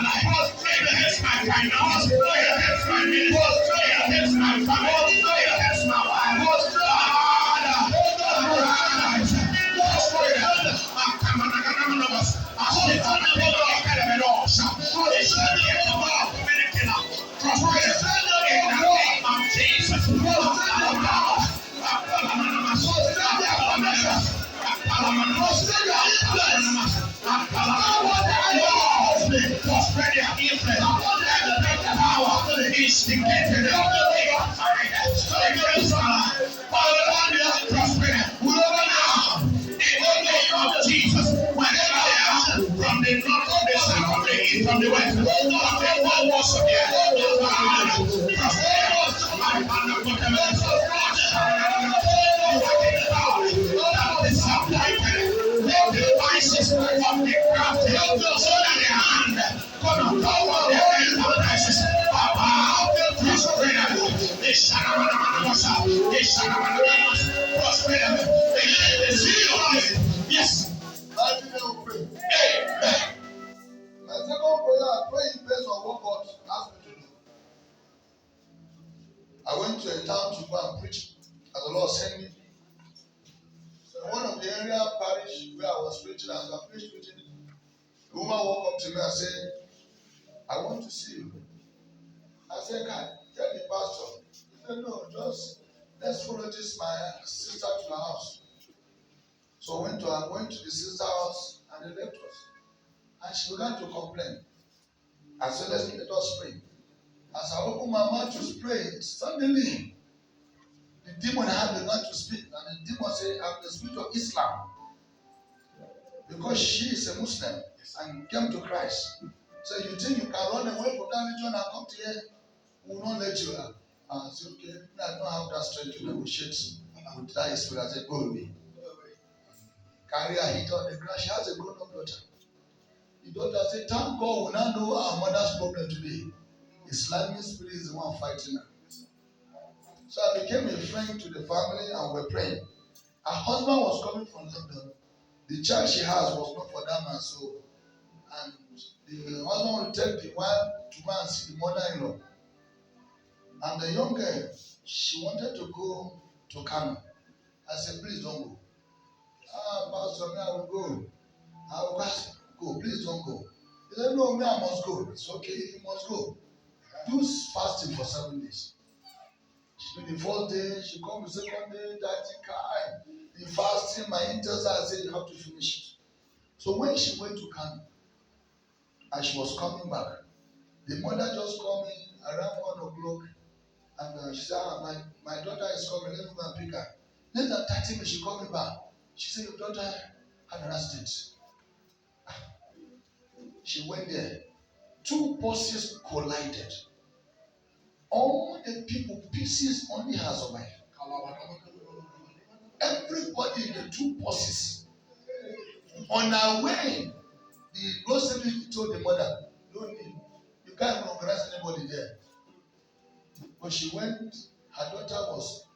life. It affects my finance. It affects my ministry. It affects my family. It affects my wife. From the west, devices of the craft, so that the hand could not cover the enterprises about the prosperity. Yes. I didn't pray. My second prayer, I pray based on what God asked me to do. I went to a town to go and preach as the Lord sent me. So one of the area parish where I was preaching, as I finished preaching, the woman walked up to me and said, I want to see you. I said, God, tell the pastor. He said, no, just let's follow this my sister to her house. So I went to the sister's house and they left us. And she began to complain. I said, let us pray. As I opened my mouth to pray, suddenly the demon had begun to speak. And the demon said, I'm the spirit of Islam. Because she is a Muslim and came to Christ. So you think you can run away from that religion and come to here? We will not let you out. I said, okay, I don't have that strength to negotiate with that spirit. I said, go away. Carry her hit on the ground. She has a grown-up daughter. The daughter said, thank God we now know our mother's problem today. Islamic spirit is the one fighting her. So I became a friend to the family and we're praying. Her husband was coming from London. The child she has was not for that man, so and the husband would take the wife to go and see the mother-in-law. And the young girl, she wanted to go to Kano. I said, please don't go. Pastor, me, I will go. I will go, please don't go. He said, no, me, I must go. It's okay, you must go. Do fasting for 7 days. She did the first day, she come the second day, the fasting, my interest, I said, you have to finish it. So when she went to Kano, and she was coming back, the mother just called me around 1 o'clock, and she said, my daughter is coming, let me go and pick her. Less than 30 minutes, she called me back. She said, your daughter had an accident. She went there. 2 buses collided. All the people, pieces only her survived. Everybody in the 2 buses. On our way, the road safety told the mother, don't need, you can't organize anybody there. But she went, her daughter was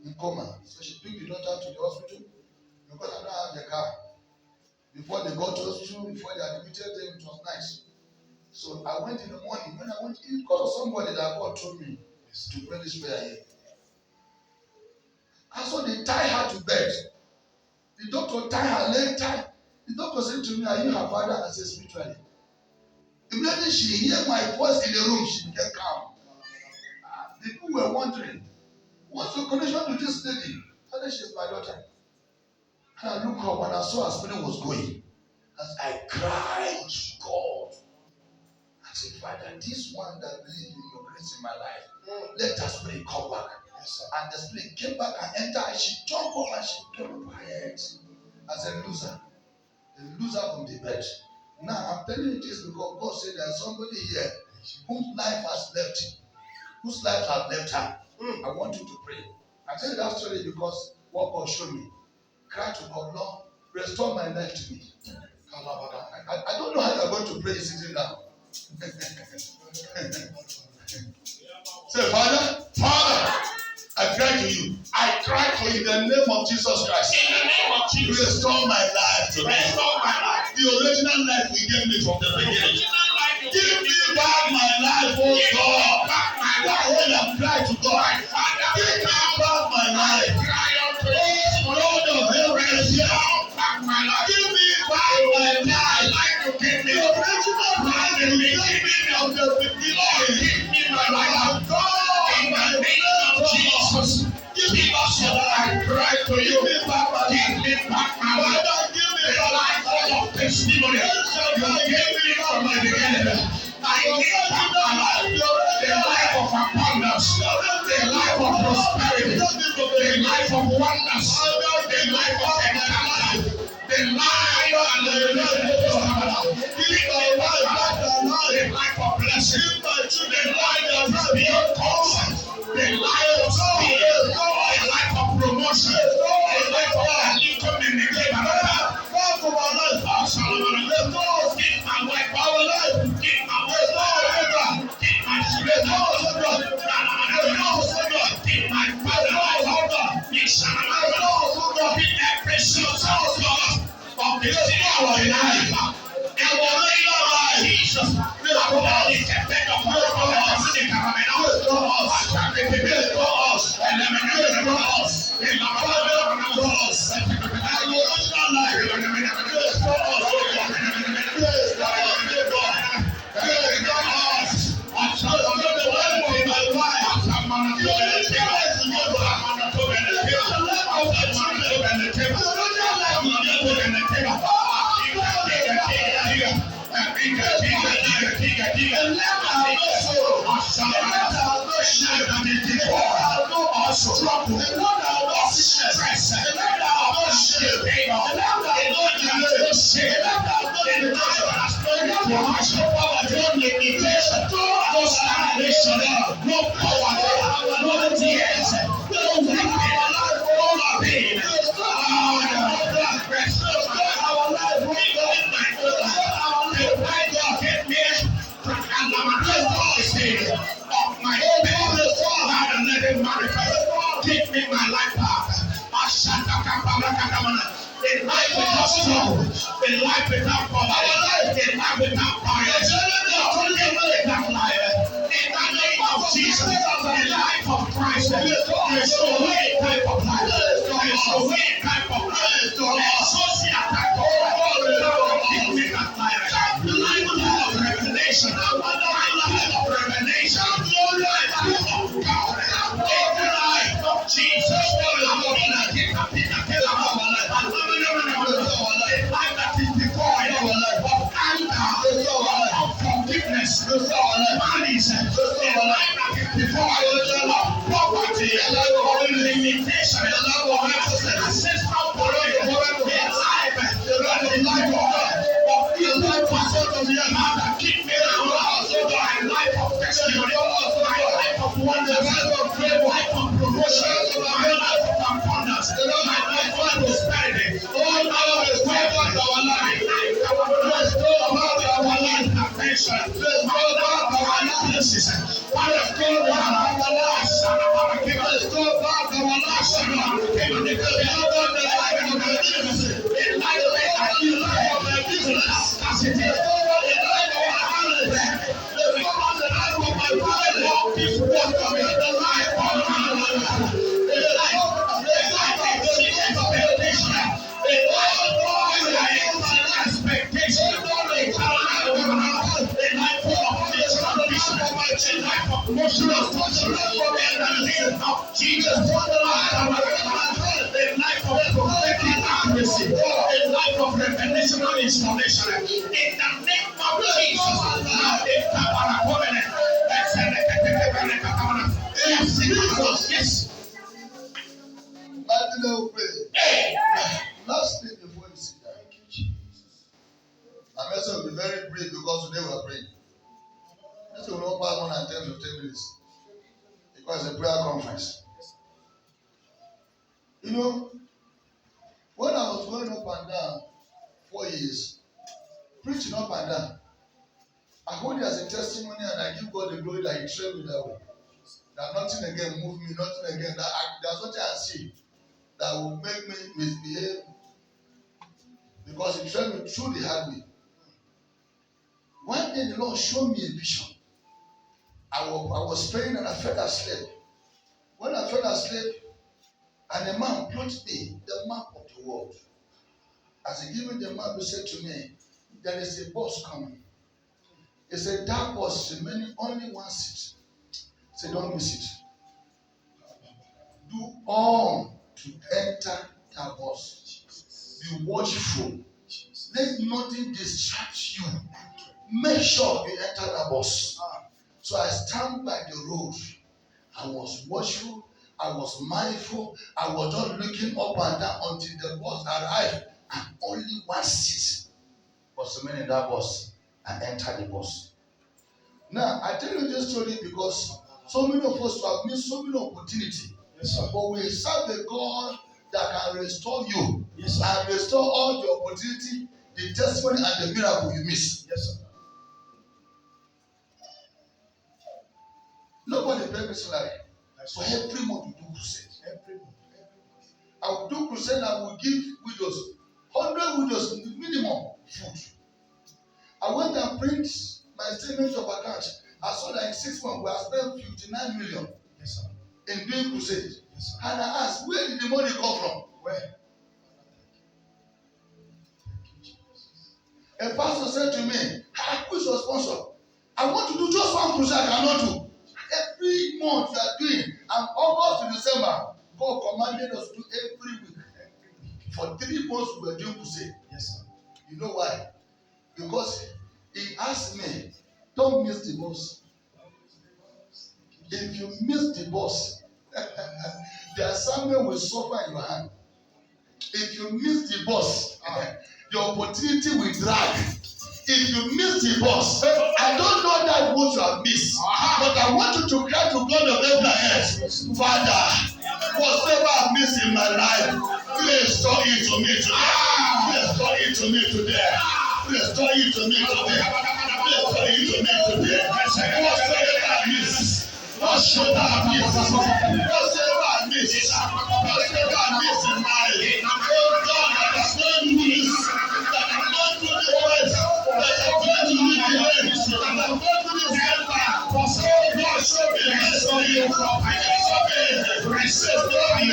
in coma. So she picked the daughter to the hospital because I don't have the car. Before they got to the hospital, before they admitted them, it was nice. So I went in the morning. When I went in, because of somebody that God told me to pray this prayer here. And so they tied her to bed. The doctor tied her leg tight. The doctor said to me, are you her father? I said, spiritually. Immediately she heard my voice in the room, she became calm. The people were wondering, what's the connection to this lady? I said, she's my daughter. And I looked up and I saw her spirit was going. As I cried to God. I said, Father, this one that believes in your grace in my life, let that spirit come back. Yes, and the spirit came back and entered, and she jumped up and she came up her head as a loser. A loser from the bed. Now, I'm telling you this because God said there's somebody here whose life has left him, whose life has left her. I want you to pray. I tell you that story because what God showed me. Cry to God, Lord, restore my life to me. I don't know how you're going to pray sitting down. Say, Father, I cry to you. I cry for you in the name of Jesus Christ. In the name of Jesus. Restore my life to me. Restore my life. The original life you gave me from the beginning. Give back my life, oh God. Back my life. When I cry to God, Father, give me back my life. Cry out to you, Lord of heaven, back my life. Give me back my life. Like to give me the original life in the beginning of the beginning. Give me my life, God. In the name of Jesus. Give me back your life. I cry to you. Give me back my life. Give me back my life. Give me the life of testimony. You gave me from the beginning. I give back my life. The life of abundance. The life of prosperity. The life of wonders. The life of encounter. The life and the life of blessing. The life of beyond cause. The life of speed. The life of promotion. The life of income in the game. Keep my wife, our life. Keep my wife, keep my children, keep my father, keep that precious of the city of our life. And the name of Jesus, we are going to get back up to the cross, and let me know the cross, in the cross, and the original give me my life back. In life without struggle, in life without poverty, in life without bias, without life. In the name of Jesus, in life of Christ, there's no way type of life. There's no way type of life. Social type of life. Give me that life. The life of revelation. The life of revelation. The life of God. In the life of Jesus. Forgiveness, malice, before poverty, limitation, ancestral life, the life of the life keep me my life of testimony, my life of wonders, life of promotion, my life of abundance, my life of prosperity, all our life, our life, our life, affection, our analysis, what is going on, our life, Jesus, a life of prophetic accuracy, a life of revelational installation. In the name of Jesus, yes. Last thing before you sit down. My message will be very brief because today we are praying. This will not pass more than 10 to 15 minutes because it's a prayer conference. You know, when I was going up and down 4 years, preaching up and down, I hold it as a testimony and I give God the glory that He trained me that way. That nothing again moved me, nothing again. There's nothing I see that will make me misbehave because He trained me through the hard way. One day the Lord showed me a vision. I was praying and I fell asleep. When I fell asleep, and the man brought me the map of the world. As he gave me the map, he said to me, there is a bus coming. He said, that bus is remaining only one seat. He said, don't miss it. Do all to enter that bus. Be watchful. Let nothing distract you. Make sure you enter that bus. So I stand by the road. I was watchful. I was mindful. I was just looking up and down until the bus arrived. And only one seat was remaining in that bus. I entered the bus. Now, I tell you this story because so many of us have missed so many opportunities. Yes, but we serve the God that can restore you. Yes, and restore all the opportunity, the testimony, and the miracle you miss. Yes, sir. Nobody pay me salary. So every month we do crusade. Every month. I will do crusade. I will give widows, 100 widows minimum food. I went and print my statement of account. I saw that in 6 months we have spent 59 million. Yes, sir. In doing crusade. Yes, and I asked, where did the money come from? Where? A pastor said to me, who is your sponsor? I want to do just one crusade. I cannot do. Every month you are doing, and August to December, God commanded us to do every week. For 3 months we were doing crusade. Yes, sir. You know why? Because he asked me, don't miss the bus. If you miss the bus, the assignment will suffer in your hand. If you miss the bus, the opportunity will drag. If you miss the bus, I don't know that what you have missed, but I want you to cry to God of Abraham, Father, whatever I miss in my life, please restore it to me today. Restore it to me today. Restore it to me today. Restore it to me today. Whatever I miss. Whatever I miss, whatever I miss in life, oh God, that has not missed, that has not to the west, that has not to the east, that has not to the center. Oh God, show me mercy, show me, restore me,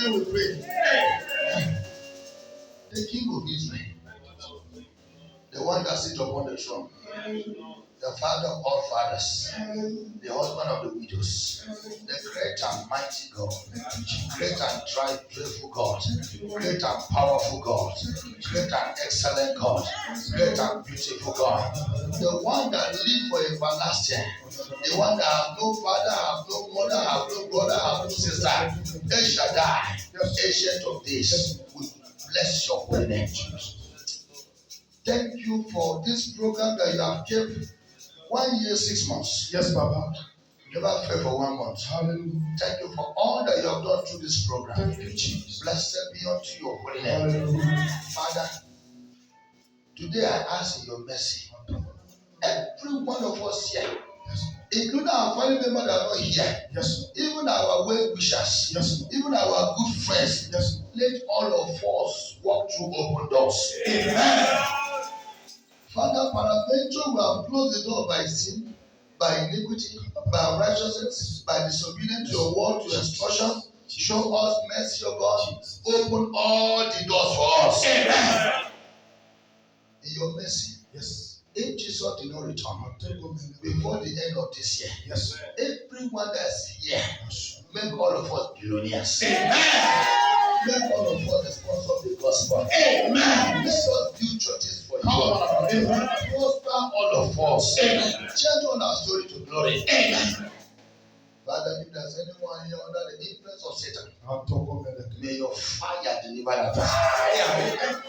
name we pray. The King of Israel, the one that sits upon the throne, the Father of all fathers, the husband of the widows, the great and mighty God, great and dreadful God, great and powerful God, great and excellent God, great and beautiful God, the one that lives for everlasting, the one that have no father, have no mother, have no brother, have no sister, El Shaddai, ancient of days, we bless your holy name. Thank you for this program that you have kept 1 year, 6 months. Yes, Papa. You never failed for 1 month. Hallelujah. Thank you for all that you have done through this program. Thank you, Jesus. Blessed be unto your holy name. Hallelujah. Father, today I ask in your mercy, every one of us here, yes, including our family members that are not here, yes, even our well wishers, yes, even our good friends, yes, let all of us walk through open doors. Amen. Father, peradventure we have closed the door by sin, by iniquity, by unrighteousness, by disobedience to your word, to your instruction. Show us mercy, O God. Open all the doors for us. Amen. In your mercy. Yes. If Jesus did not return before the end of this year, yes, everyone that's here, make all of us billionaires. Amen. Make all of us the sponsor of the gospel. Amen. Let us build churches for you. Amen. Prosper all of us. Amen. Change all our story to glory. Amen. Father, if there's anyone here under the influence of Satan, may your fire deliver that fire.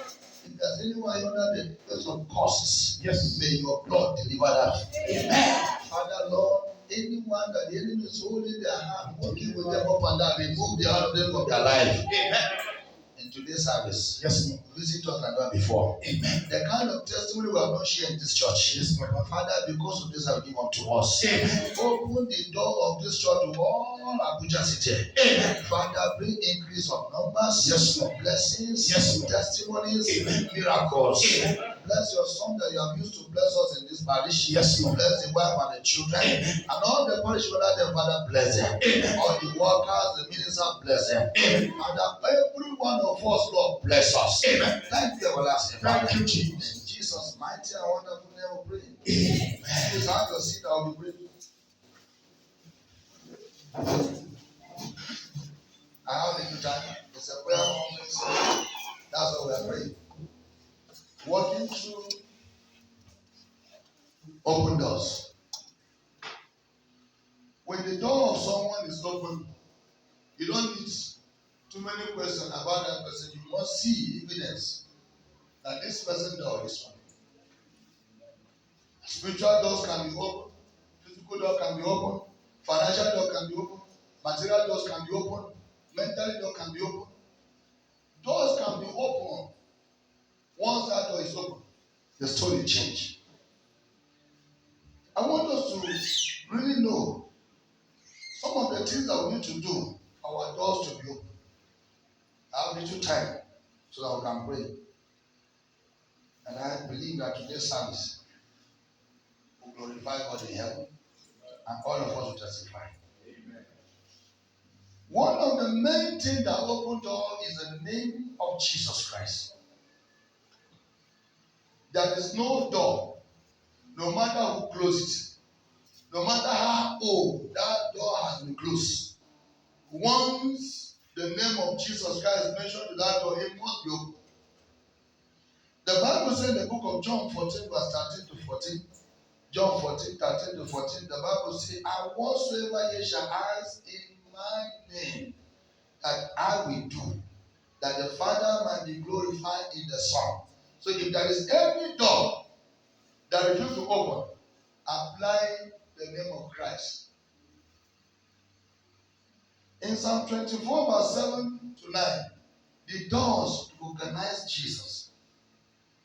If there's anyone under the influence of curses, yes, may your blood deliver that. Amen. Father, Lord, anyone that the enemy is holding their hand, working with them up and down, remove the hand of them from their life. Amen. In today's service, yes, visit us like that before. Amen. The kind of testimony we have not shared in this church, yes, my Father, because of this have given to us. Amen. Open the door of this church to all Abuja city. Amen. Father, bring increase of numbers, yes, Lord, blessings, yes, Lord, testimonies, amen, miracles. Amen. Bless your son that you have used to bless us in this parish. Yes, Lord. Bless the wife and the children. Amen. And all the parish whether their Father bless them. Amen. All the workers, the minister bless them. Amen. And every one of us, Lord, bless us. Amen. Thank you, everlasting Father. Thank you, Jesus. In Jesus' mighty and wonderful name we pray. Amen. Please have your seat, I will be brief. I have a good time. It's a prayer moment. That's what we are praying. Walking through open doors. When the door of someone is open, you don't need too many questions about that person. You must see evidence that this person's door is open. Spiritual doors can be open, physical door can be open, financial door can be open, material doors can be open, mental door can be open. Doors can be open. Once that door is open, the story changes. I want us to really know some of the things that we need to do for our doors to be open. I have little time so that we can pray. And I believe that today's service will glorify God in heaven. And all of us will testify. Amen. One of the main things that open door is the name of Jesus Christ. There is no door, no matter who closes it, no matter how old that door has been closed. Once the name of Jesus Christ is mentioned to that door, it must be open. The Bible says in the book of John 14, verse 13 to 14, John 14, 13 to 14, the Bible says, and whatsoever ye shall ask in my name, that I will do, that the Father might be glorified in the Son. So if there is any door that refuses to open, apply the name of Christ. In Psalm 24, verse 7 to 9, the doors recognize Jesus.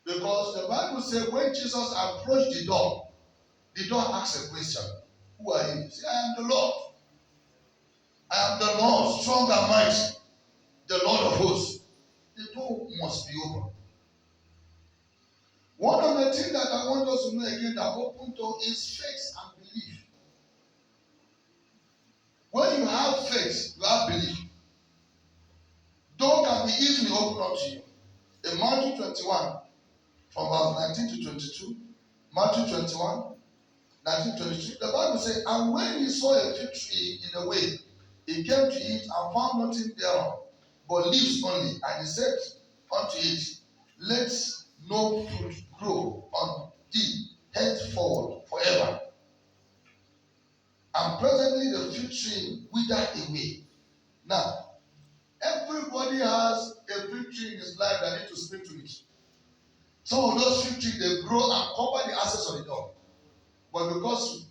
Because the Bible says when Jesus approached the door asks a question. Who are you? He said, I am the Lord. I am the Lord, strong and mighty, the Lord of hosts. The door must be open. One of the things that I want us to know again that open door is faith and belief. When you have faith, you have belief. open up to you. In Matthew 21, from verse 19 to 22, Matthew 21, 19 to 22, the Bible says, and when he saw a fig tree in the way, he came to it and found nothing thereon, but leaves only. And he said unto it, let no fruit grow on thee henceforward forever. And presently the fig tree withered away. Now, everybody has a fig tree in his life that need to speak to it. Some of those fig trees, they grow and cover the access of the door. But because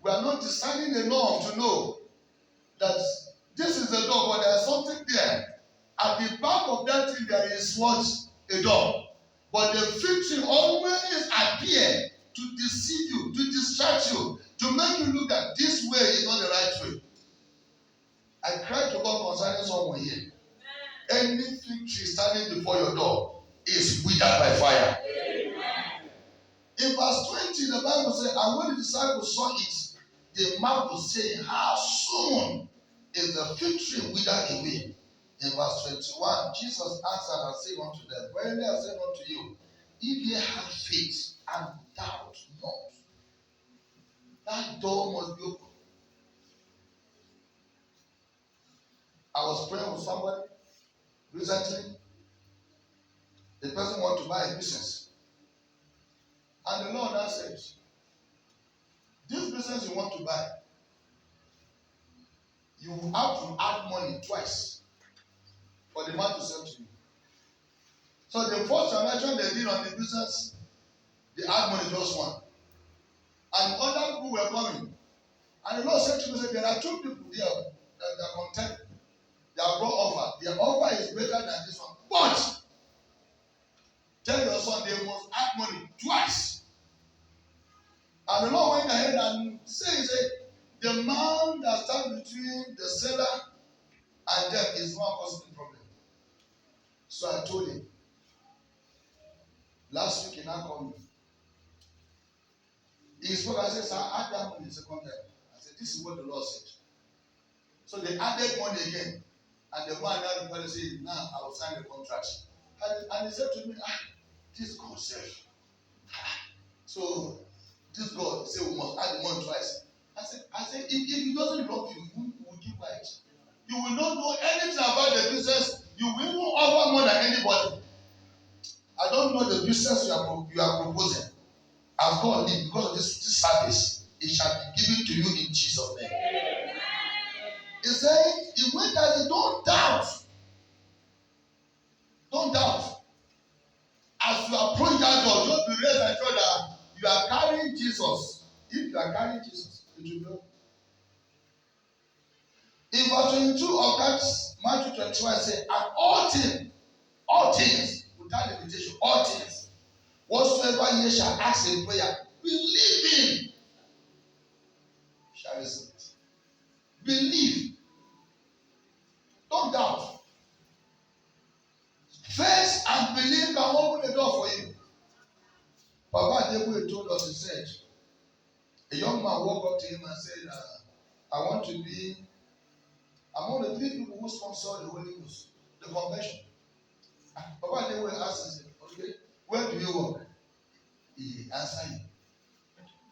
we are not discerning enough to know that this is the door, but there is something there. At the back of that thing, there is what? A door. But the fig tree always appear to deceive you, to distract you, to make you look at this way is not the right way. I cried to God concerning someone here. Any fig tree standing before your door is withered by fire. In verse 20, the Bible says, and when the disciples saw it, they marveled, saying, how soon is the fig tree withered away? In verse 21, Jesus answered and said unto them, verily I say unto you, if ye have faith and doubt not, that door must be open. I was praying with somebody recently. The person wanted to buy a business. And the Lord now said, this business you want to buy, you have to add money twice for the man to sell to you. So the first transaction they did on the business, they add money just one. And other people were coming. And the Lord said to me, there are two people here that are content. They have brought offer. Their offer is better than this one. But tell your son they must add money twice. And the Lord went ahead and said, the man that stands between the seller and them is one causing the problem. So I told him. Last week he now called me. He spoke and said, sir, add that money the second time. I said, this is what the Lord said. So they added money again. And the man now replied and said, now I will sign the contract. And he said to me, this God said. So this God said we must add the money twice. I said, if he doesn't love you, you will keep quiet. You will not know anything about the business. You will even offer more than anybody. I don't know the business you are proposing. As God lives, because of this service, it shall be given to you in Jesus' name. He said, he went and said, don't doubt. Don't doubt. As you approach that door, don't be raised and sure that you are carrying Jesus. If you are carrying Jesus, it will be open. In verse 22 of that Matthew 21, say, and all things, without limitation, all things, whatsoever ye shall ask in prayer, believe in, shall receive it. Believe. Don't doubt. Faith and belief can open the door for you. Papa Adebu told us, he said, a young man walked up to him and said, I want to be among the 3 people who sponsor the Holy Ghost, the convention. Papa Adebu asked him, okay, where do you work? He answered him.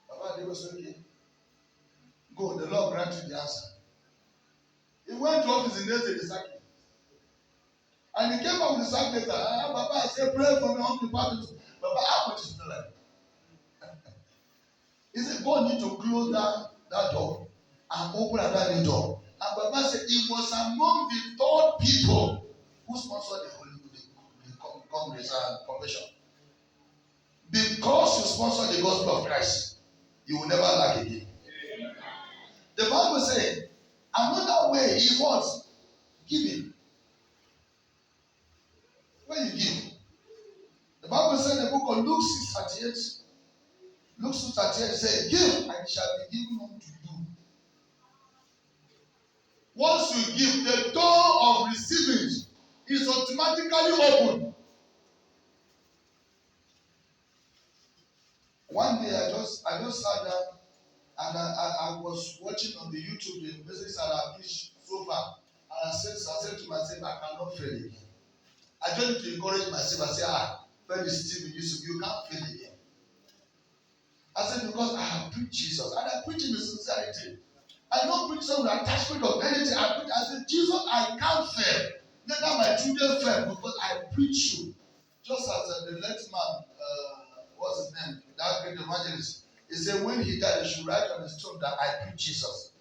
Papa Adebu said, okay, go, the Lord grant you the answer. He went to office in the sacked him. And he came up with the sack letter. Papa, I said, pray for me on the department. Papa, how much is the like? He said, God need to close that door and open another new door. And Papa said, he was among the 3rd people who sponsored the Holy Congress and Convention. Because you sponsor the gospel of Christ, you will never lack again. The Bible says, another way is what? Giving. When you give. The Bible says in the book of Luke 6:38, Luke 6:38 says, give and it shall be given unto you. Once you give, the door of receiving is automatically open. One day I just sat down and I was watching on the YouTube the messages that I preached so far. And I said to myself, I cannot fail again. I just need to encourage myself. I say, very still you can't fail again. I said, because I have preached Jesus, and I preach in the sincerity. I don't preach some attachment of anything. I said, Jesus, I can't fail. Neither my children fail because I preach you. Just as the late man, what's his name? That great evangelist. He said, when he died, he should write on his tomb that I preach Jesus.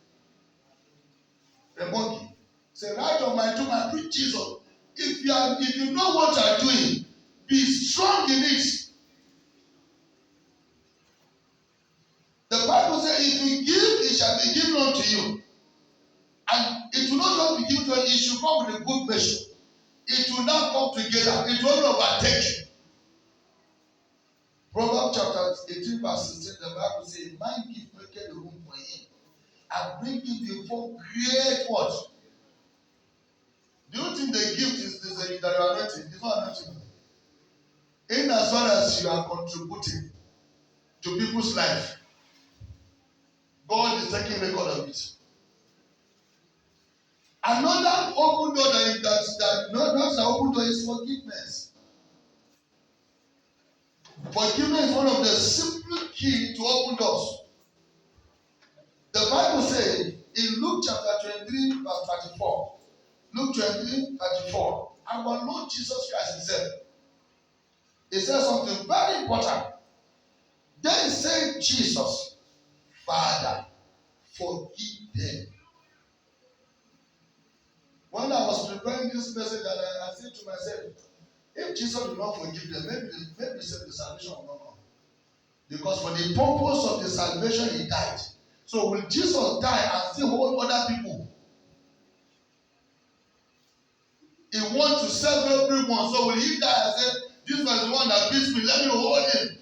The monkey. Say, write on my tomb, I preach Jesus. If you know what you are doing, be strong in it. The Bible says, if you give, it shall be given unto you. And it will not just be given to you, it should come with a good measure. It will not come together. It will not overtake you. Proverbs chapter 18, verse 16, the Bible says, man give make a room for him. And bring him before great what? Do you think the gift is that you are anointing? It's not anointing. In as far as you are contributing to people's life, God is taking record of it. Another open door that not an open door is forgiveness. Forgiveness is one of the simple keys to open doors. The Bible says in Luke chapter 23, verse 34. Luke 23, 34. Our Lord Jesus Christ he said something very important. Then said Jesus, Father, forgive them. When I was preparing this message, I said to myself, if Jesus did not forgive them, maybe the salvation will not come. Because for the purpose of the salvation, he died. So will Jesus die and still hold other people? He wants to save everyone. So will he die and say, this was the one that beats me, let me hold him?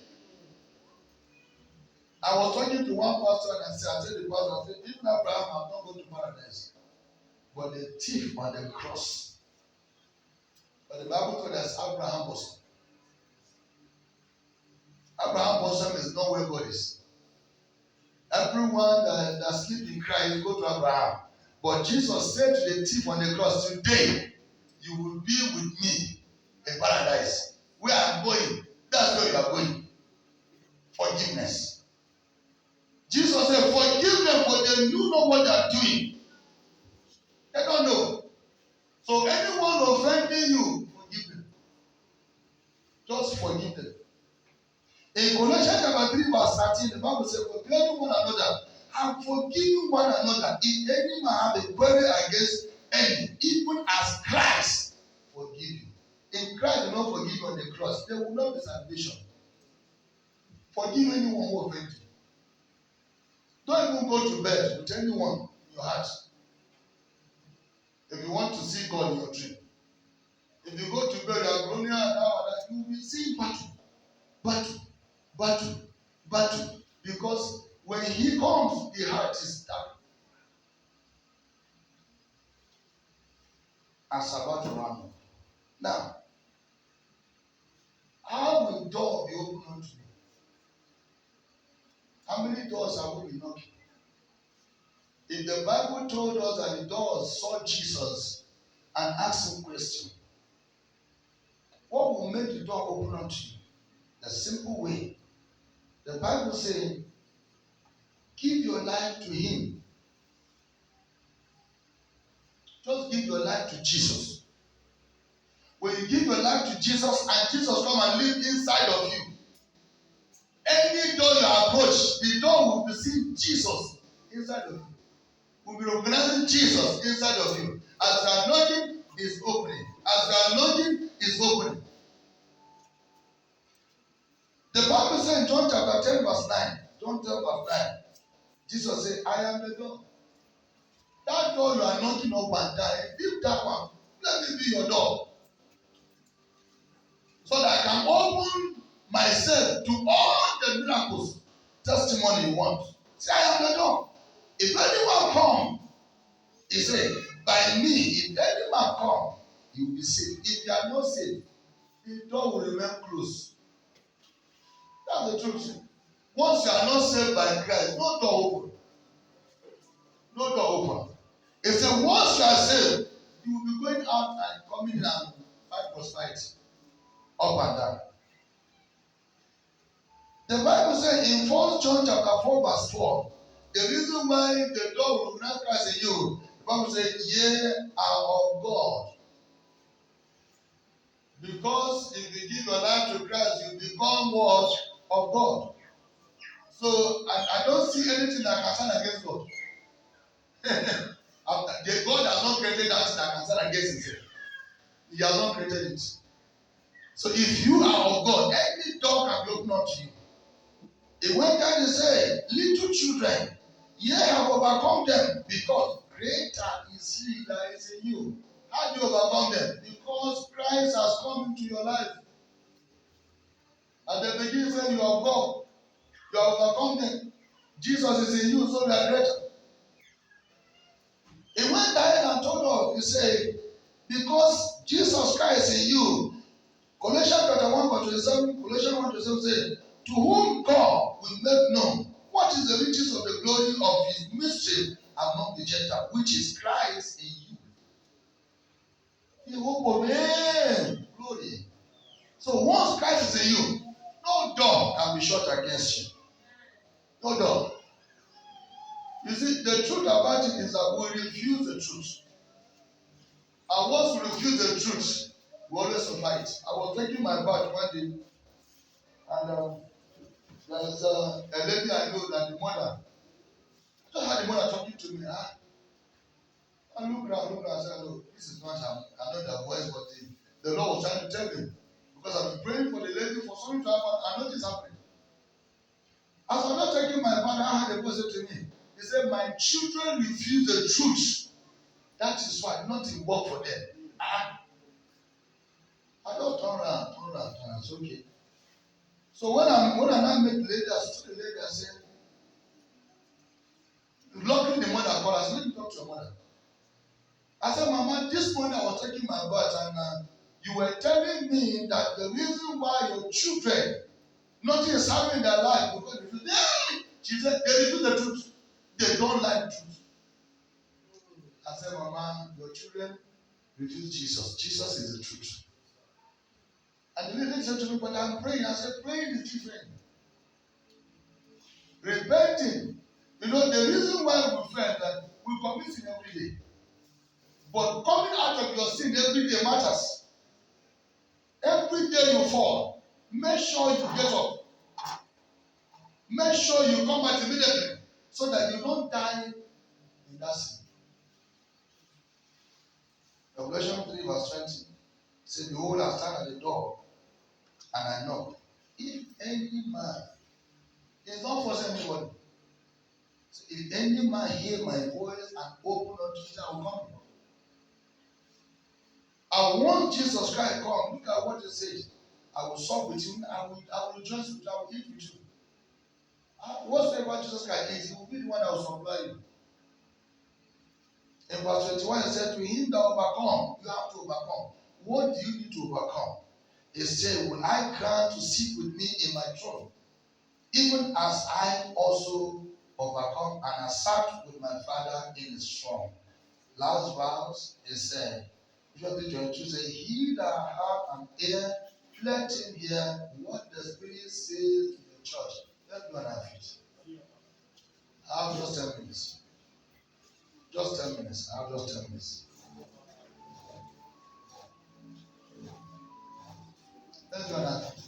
I was talking to one pastor and I said the pastor, even Abraham has not gone to paradise. But the thief on the cross. But the Bible told us Abraham bosom. Abraham bosom is not where God is. Everyone that sleep in Christ go to Abraham. But Jesus said to the thief on the cross, today you will be with me in paradise. Where I'm going, that's where you are going. Forgiveness. Jesus said, forgive them for they do not what they are doing. They don't know. So anyone offending you, forgive them. Just forgive them. In Colossians chapter 3, verse 13, the Bible says, forgiving one another and forgiving one another. If any man have a query against any, even as Christ forgive you. If Christ will not forgive you on the cross, there will not be salvation. Forgive anyone who offends you. Don't even go to bed with anyone in your heart. If you want to see God in your dream. If you go to bed, you are groaning and that, you will see battle. Because when he comes, the heart is dark. As about to run up. Now, how will the door be opened unto you? How many doors have we been knocking? If the Bible told us that the doors saw Jesus and asked him a question, what will make the door open unto you? The simple way. The Bible says, give your life to him. Just give your life to Jesus. When you give your life to Jesus and Jesus come and live inside of you, any door you approach, the door will receive Jesus inside of you. Will be recognizing Jesus inside of you. As the anointing is opening. As the anointing is opening. The Bible says in John chapter 10 verse 9. John 10 verse 9. Jesus said, I am the door. That door you are knocking up and down, leave that one. Let me be your door. So that I can open myself to all the miracles, testimony you want. Say, I am the door. If anyone come, he said, by me, if any man come, he will be saved. If you are not saved, the door will remain closed. That's the truth. Once you are not saved by Christ, no door open. No door open. He said, once you are saved, you will be going out and coming in and fight must fight up and down. The Bible says in 1 John chapter 4 verse 4, the reason why the door will not Christ in you, the Bible says, ye are of God. Because if you give your life to Christ, you become what? Of God. So I don't see anything that can stand against God. God has not created that that can stand against himself. He has not created it. So if you are of God, any door can be opened up to you. It went down and said, little children, ye have overcome them, because greater is he that is in you. How do you overcome them? Because Christ has come into your life. At the beginning, said you are God. You have overcome them. Jesus is in you, so you are greater. He went ahead and told us, he said, because Jesus Christ is in you. Colossians chapter 1 verse 27, Colossians 1 27 says, to whom God will make known what is the riches of the glory of his mystery among the Gentiles, which is Christ in you. The hope of him. Glory. So once Christ is in you, no door can be shut against you. No door. You see, the truth about it is that we refuse the truth. And once we refuse the truth, we always fight. I was taking my bath one day, and there's a lady I know that the mother, I just had the mother talking to me. I looked around, I said, no, this is not her. I know the voice, but the Lord was trying to tell me. Because I've been praying for the lady for something to happen, and nothing is happening. As I was taking my bath, I had a voice to me. He said, my children refuse the truth. That is why nothing work for them. I just turn around. It's okay. So when I now met the lady, I stood the lady, I said, luckily the mother called, I said, let me talk to your mother. I said, Mama, this morning I was taking my bath, and you were telling me that the reason why your children, nothing is happening in their life, because she said, they refuse the truth. They don't like the truth. I said, Mama, your children refuse Jesus. Jesus is the truth. And the lady said to me, but I'm praying. I said, praying is different. Repenting. You know, the reason why we felt that we commit sin every day. But coming out of your sin every day matters. Every day you fall, make sure you get up. Make sure you come back immediately so that you don't die in that sin. Revelation 3 verse 20 says, behold, I stand at the door and I knock. If any man, it's not forcing anybody. So if any man hear my voice and open unto me, I will come in. I want Jesus Christ to come. Look at what he says. I will sup with you. I will rejoice with you. I will eat with you. Whatsoever Jesus Christ is, he will be the one that will supply you. In verse 21, he said, to him that overcome, you have to overcome. What do you need to overcome? He said, will I grant to sit with me in my throne, even as I also overcome and I sat with my Father in his throne. Last verse, he said, John 22 says, he that hath an ear, let him hear what the Spirit says to the church. Let's do an outfit. I have just 10 minutes. Just 10 minutes. I have just 10 minutes. Let's do an outfit.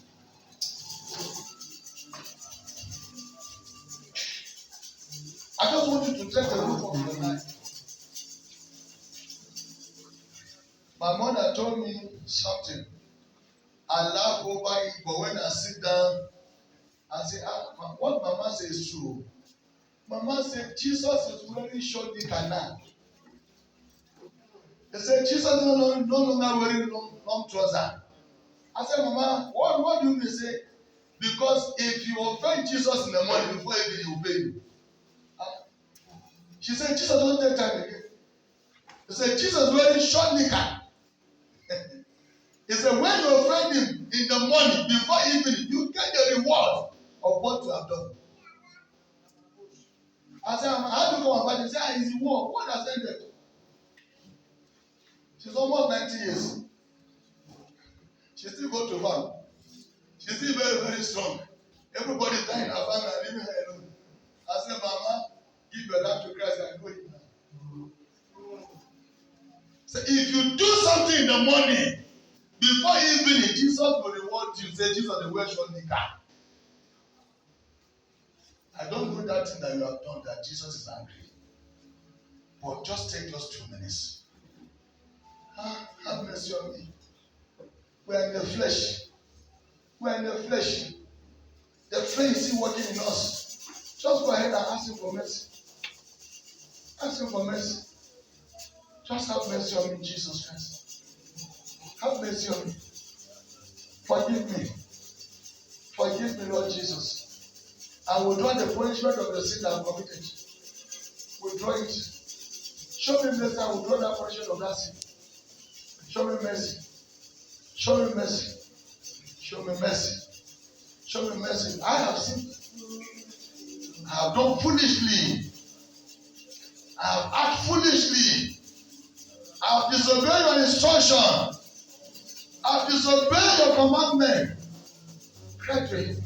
I just want you to take the roof of your life. My mother told me something. I laugh over it, but when I sit down, I say, what Mama says is true. Mama said, Jesus is wearing short knicker now. They said, Jesus no longer wearing long trousers. I said, Mama, what do you mean? Say, because if you offend Jesus in the morning before evening, he will pay you. She said, Jesus don't take time again. He said, Jesus wearing short knicker. He said, when you offend him in the morning before evening, you get the reward of what you have done. I said, how do you go about it? He said, it's the war. What has ended? She's almost 90 years. She still go to farm. She's still very, very strong. Everybody dying in her family and leaving her alone. I said, Mama, give your life to Christ and go in now. So if you do something in the morning, before evening, Jesus will reward you. Say, Jesus, the way surely can. I don't know that thing that you have done that Jesus is angry. But just take those 2 minutes. Have mercy on me. We're in the flesh. We're in the flesh. The flesh is still working in us. Just go ahead and ask him for mercy. Ask him for mercy. Just have mercy on me, Jesus Christ. Have mercy on me. Forgive me. Forgive me, Lord Jesus. I will draw the punishment of the sin I've committed. Withdraw it. Show me mercy, I will draw that punishment of that sin. Show me mercy. Show me mercy. Show me mercy. Show me mercy. I have sinned. I have done foolishly. I have acted foolishly. I have disobeyed your instruction. I have disobeyed your commandment. Cry to him.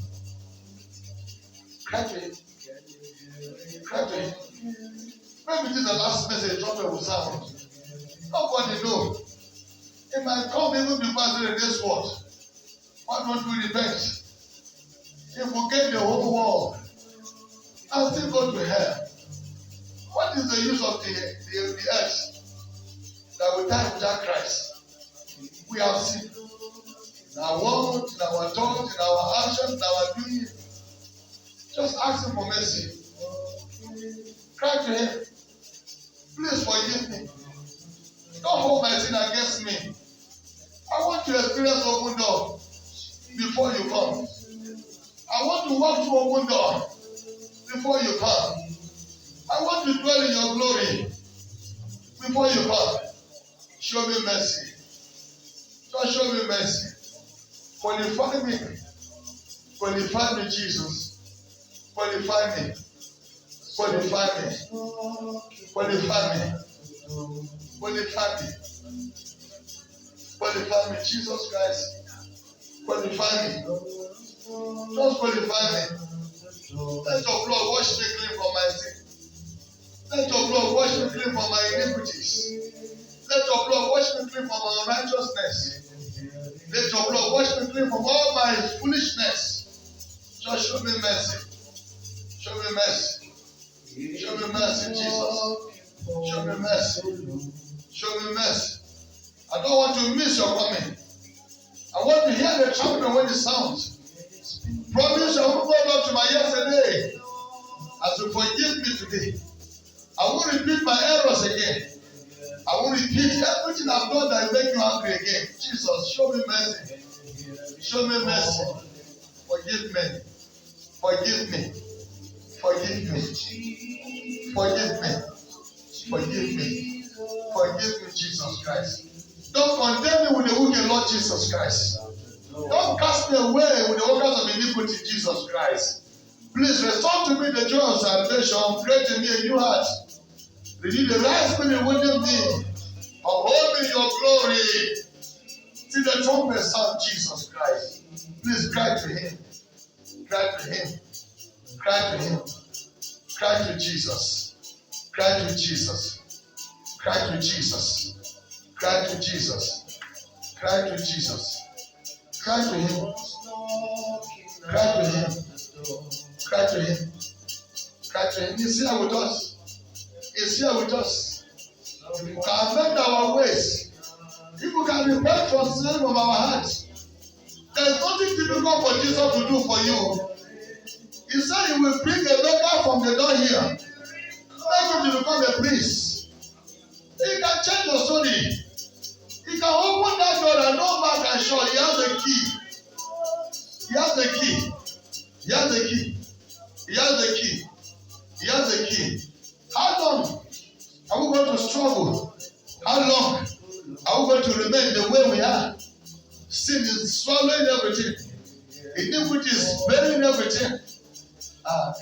Cry to him. Cry to him. Maybe this is the last message trumpet will sound. Nobody knows. It might come even before the next word. Why don't we repent? If we get the whole world and still go to hell, what is the use of the earth that we die without Christ? We have sinned. In our words, in our thoughts, in our actions, in our doing. Just ask him for mercy. Cry to him. Please forgive me. Don't hold my sin against me. I want to experience open door before you come. I want to walk through open door before you come. I want to dwell in your glory before you come. Show me mercy. Just show me mercy. Qualify me. Qualify me, Jesus. Qualify me. Qualify me. Qualify me. Qualify me. Qualify me, Jesus Christ. Qualify me. Just qualify me. Let your blood wash me clean from my sin. Let your blood wash me clean from my iniquities. Let your blood wash me clean from my unrighteousness. Let your blood wash me clean from all my foolishness. Just show me mercy. Show me mercy. Show me mercy, Jesus. Show me mercy. Show me mercy. I don't want to miss your coming. I want to hear the trumpet when it sounds. Promise I will go back to my yesterday. As you forgive me today, I won't repeat my errors again. I won't repeat everything I've done that will make you angry again. Jesus, show me mercy. Show me mercy. Forgive me. Forgive me. Forgive me. Forgive me. Forgive me. Forgive me, Jesus Christ. Don't condemn me with the wicked Lord Jesus Christ. Don't cast me away with the workers of iniquity, Jesus Christ. Please restore to me the joy of salvation. Create in me a new heart. Renew the right spirit within me. Uphold me in your glory. See the trumpet sound, Jesus Christ. Please cry to him. Cry to him. Cry to him. Cry to Jesus. Cry to Jesus. Cry to Jesus. Cry to Jesus. Cry to Jesus. Cry to him. Cry to him. Cry to him. Cry to him. He's here with us. He's here with us. If we can amend our ways, if we can repent from sin from our hearts, there's nothing difficult for Jesus to do for you. He said he will bring a beggar from the door here. Make him to become a priest. He can change your story. He can open that door and no man can shut. He has the key. He has the key. He has the key. He has the key. He has the key. How long are we going to struggle? How long are we going to remain the way we are? Sin is swallowing everything. Iniquity is burying everything.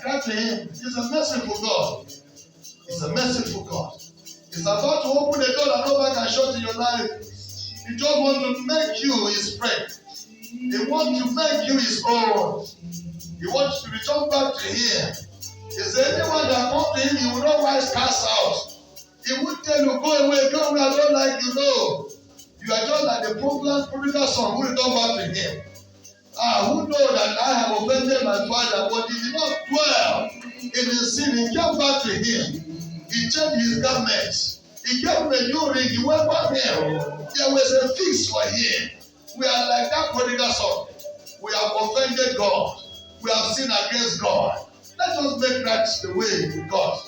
Cry to him. He's a merciful God. He's a merciful God. He's about to open the door that no man can shut in your life. He just wants to make you his friend. He wants to make you his own. He wants to return back to him. He said, anyone that comes to him, he will not rise cast out. He won't tell you, go away, I don't like you. No. You are just like the prodigal son who returned back to him. Who know that I have offended my father, but he did not dwell in his sin. He came back to him. He changed his garments. He gave him a new ring. He welcomed him. There was a feast for him. We are like that prodigal son. We have offended God. We have sinned against God. Let us make right the way with God.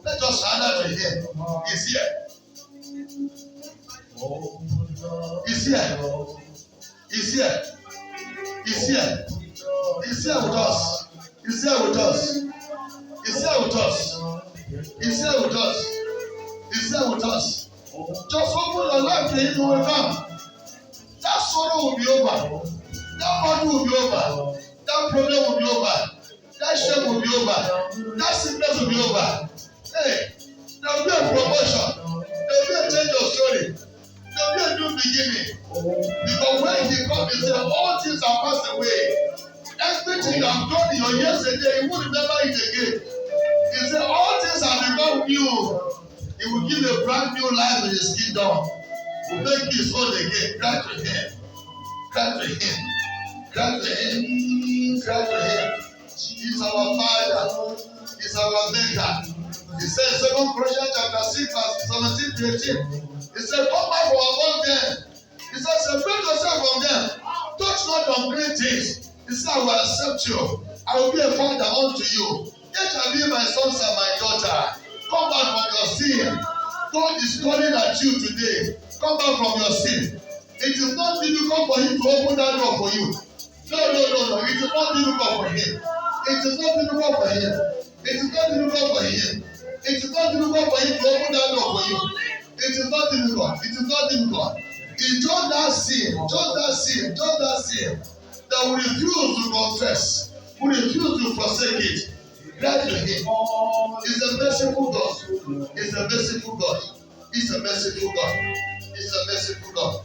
Let us surrender to him. He's here. He's here. He's here. He's here. He's here with us. He's here with us. He's here with us. He's here with us. He's here with us. Just open your life to him, you will come. That sorrow will be over. That body will be over. That problem will be over. That shame will be over. That sickness will be over. Hey, there will be a promotion. There will be a change of story. There will be a new beginning. Because when he comes, he says, all things are passed away. Everything you have done in your yesterday, you won't remember it again. He said, all things have become new. He will give a brand new life in his kingdom. He will make his own again. Cry to him. Cry to him. Cry to him. Cry to him. He's our Father. He's our Maker. He said in 2 Corinthians chapter 6, verse 17 to 18. He said, come back from among them. He said, separate yourself from them. Touch not on great things. He said, I will accept you. I will be a father unto you. Ye shall be my sons and my daughter. Come back from your sin. God is calling at you today. Come back from your sin. It is not difficult for him to open that door for you. No. It is not difficult for him. It is not difficult for him. It is not difficult for him. It is not difficult for him to open that door for you. It is not difficult. It is not difficult. It's just that sin that we refuse to confess. We refuse to forsake it. Cry to him. He's a merciful God. He's a merciful God. He's a merciful God. He's a merciful God.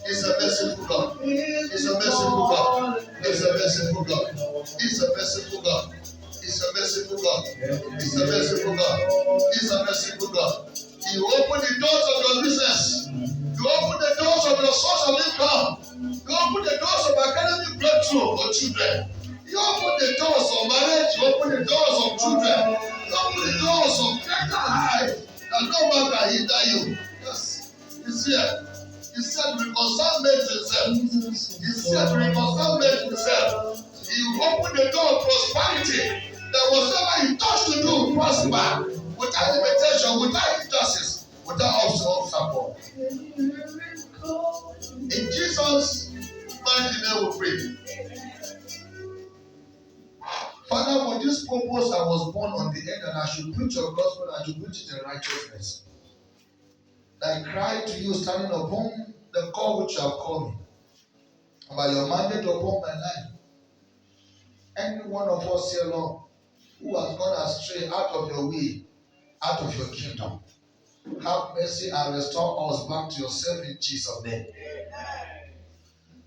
He's a merciful God. He's a merciful God. He's a merciful God. He's a merciful God. He's a merciful God. He's a merciful God. He's a merciful God. You open the doors of your business. You open the doors of your source of income. You open the doors of academic breakthrough for children. You open the doors of marriage. You open the doors of children. You open the doors of greater life. And no man can hinder you. Yes. He's here. He said, reconcile himself. He said, reconcile himself. He opened the door of prosperity. That whatever you touch to do, prosper. Without limitation, without injustice, without obstacle. In Jesus' mighty name we pray. Father, for this purpose I was born on the earth, and I should preach your gospel, and I should preach it in righteousness. I cry to you standing upon the call which you have called me, and by your mandate upon my life. Any one of us here, Lord, who has gone astray out of your way, out of your kingdom, have mercy and restore us back to yourself in Jesus' name.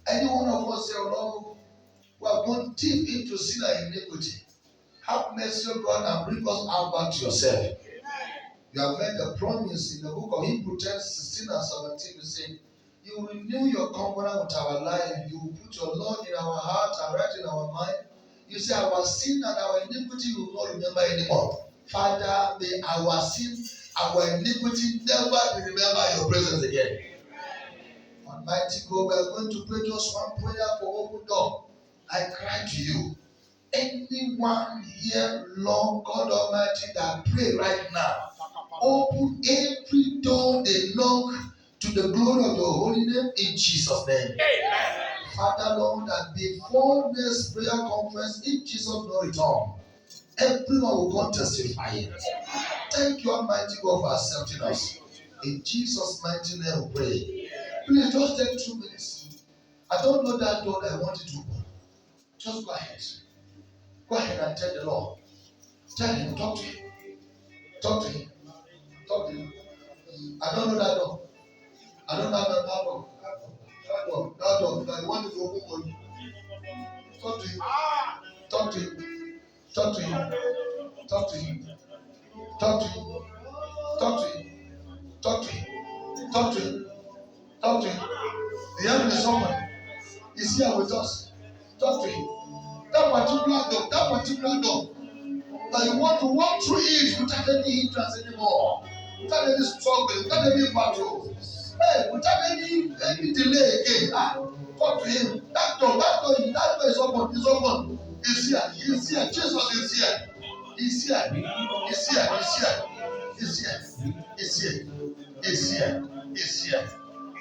Any one of us here, Lord, who have gone deep into sin and iniquity, have mercy, O God, and bring us out back to yourself. You have made a promise in the book of Hebrews 10:16 and 17. You say, you will renew your covenant with our life. You will put your Lord in our heart and right in our mind. You say, our sin and our iniquity you will not remember anymore. Father, may our sin, our iniquity never be remembered in your presence again. Almighty God, we are going to pray just one prayer for open door. I cry to you. Anyone here, Lord God Almighty, that pray right now, open every door they knock to the glory of your holy name in Jesus' name. Amen. Father, Lord, that before this prayer conference, if Jesus no return, everyone will come testify. Thank you, Almighty God, for accepting us. In Jesus' mighty name we pray. Please just take 2 minutes. I don't know that door that I want you to open. Just go ahead. Go ahead and tell the Lord. Tell him, talk to him. Talk to him. Talk to him. I don't know that door. I don't know that door. That door. that you want to open for you. Talk to him. Talk to him. Talk to him. Talk to him. Talk to him. Talk to him. Talk to him. Talk to him. Talk to him. The heaven is someone. He's here with us. Talk to him. That particular door that you want to walk through it without any hindrance anymore, without any struggle, without any battle, without any delay again. Talk to him. That door is open. It's open. He's here. He's here. Jesus is here. He's here. He's here. He's here. He's here. He's here. He's here. He's here.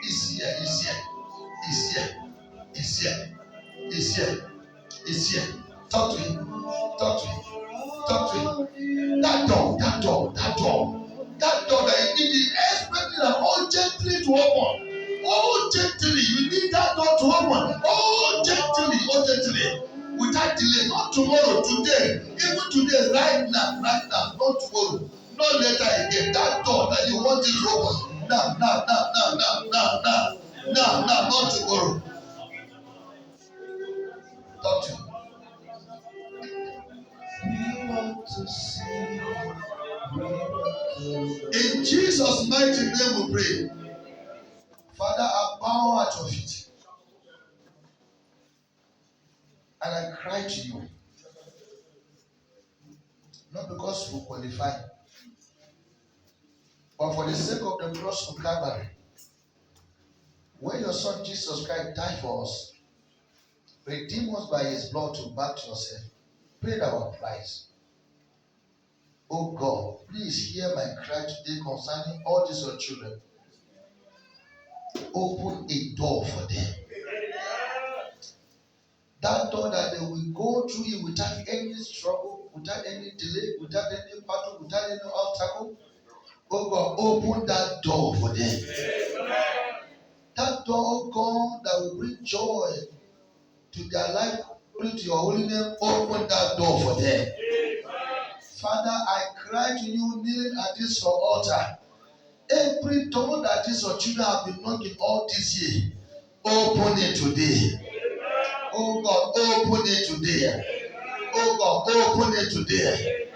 He's here. He's here. He's here. He's here. He's here. He's here. Talk to him. Talk to him. Talk to him. That door that you need expecting and urgently to open. Urgently, you need that door to open. Urgently. Without delay. Not tomorrow, today. Even today, right now. Not tomorrow. Not later again. That door that you want it to open. Now, not tomorrow. Talk to him. In Jesus' mighty name we pray. Father, I bow at your feet. And I cry to you. Not because we qualify, but for the sake of the cross of Calvary. When your son Jesus Christ died for us, redeem us by his blood to back to yourself. Paid our price. Oh God, please hear my cry today concerning all these your children. Open a door for them. That door that they will go through it without any struggle, without any delay, without any battle, without any obstacle. Oh God, open that door for them. That door, oh God, that will bring joy to their life, to your holy name, open that door for them. Father, I cry to you, kneeling at this your altar. Every door that these your children have been knocking all this year, open it today. Oh God, open it today. Oh God, open it today.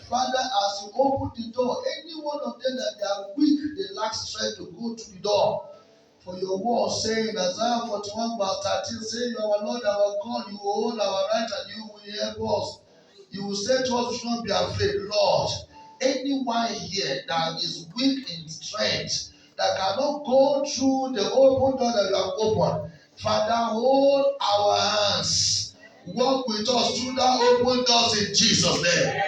Father, as you open the door, any one of them that they are weak, they lack strength to go to the door. For your word saying, Isaiah 41 verse 13, saying, our Lord, our God, you will hold our right and you will help us. You will say to us, we should not be afraid. Lord, anyone here that is weak in strength, that cannot go through the open door that you have opened, Father, hold our hands. Walk with us through that open doors in Jesus' name.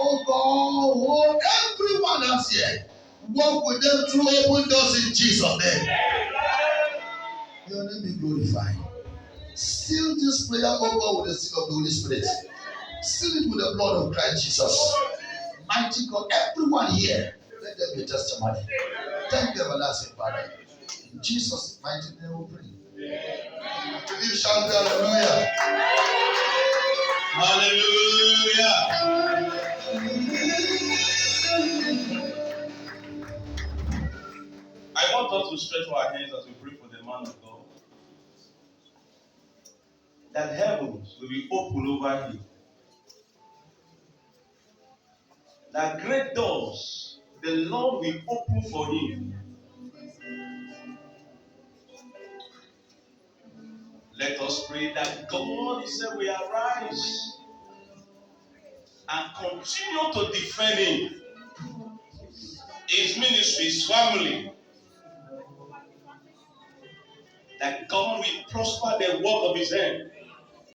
Oh God, hold everyone else here. Walk with them through open doors in Jesus' name. Your name be glorified. Seal this prayer over with the seal of the Holy Spirit. Seal it with the blood of Christ Jesus. Mighty God, everyone here, let there be a testimony. Thank you, everlasting Father. In Jesus' mighty name we pray. Believe, shout hallelujah. Hallelujah. I want us to stretch our hands as we pray for the man of God. That heavens will be open over him. That great doors the Lord will open for him. Let us pray that God, He said, will arise and continue to defend him, his ministry, his family. That God will prosper the work of his hand.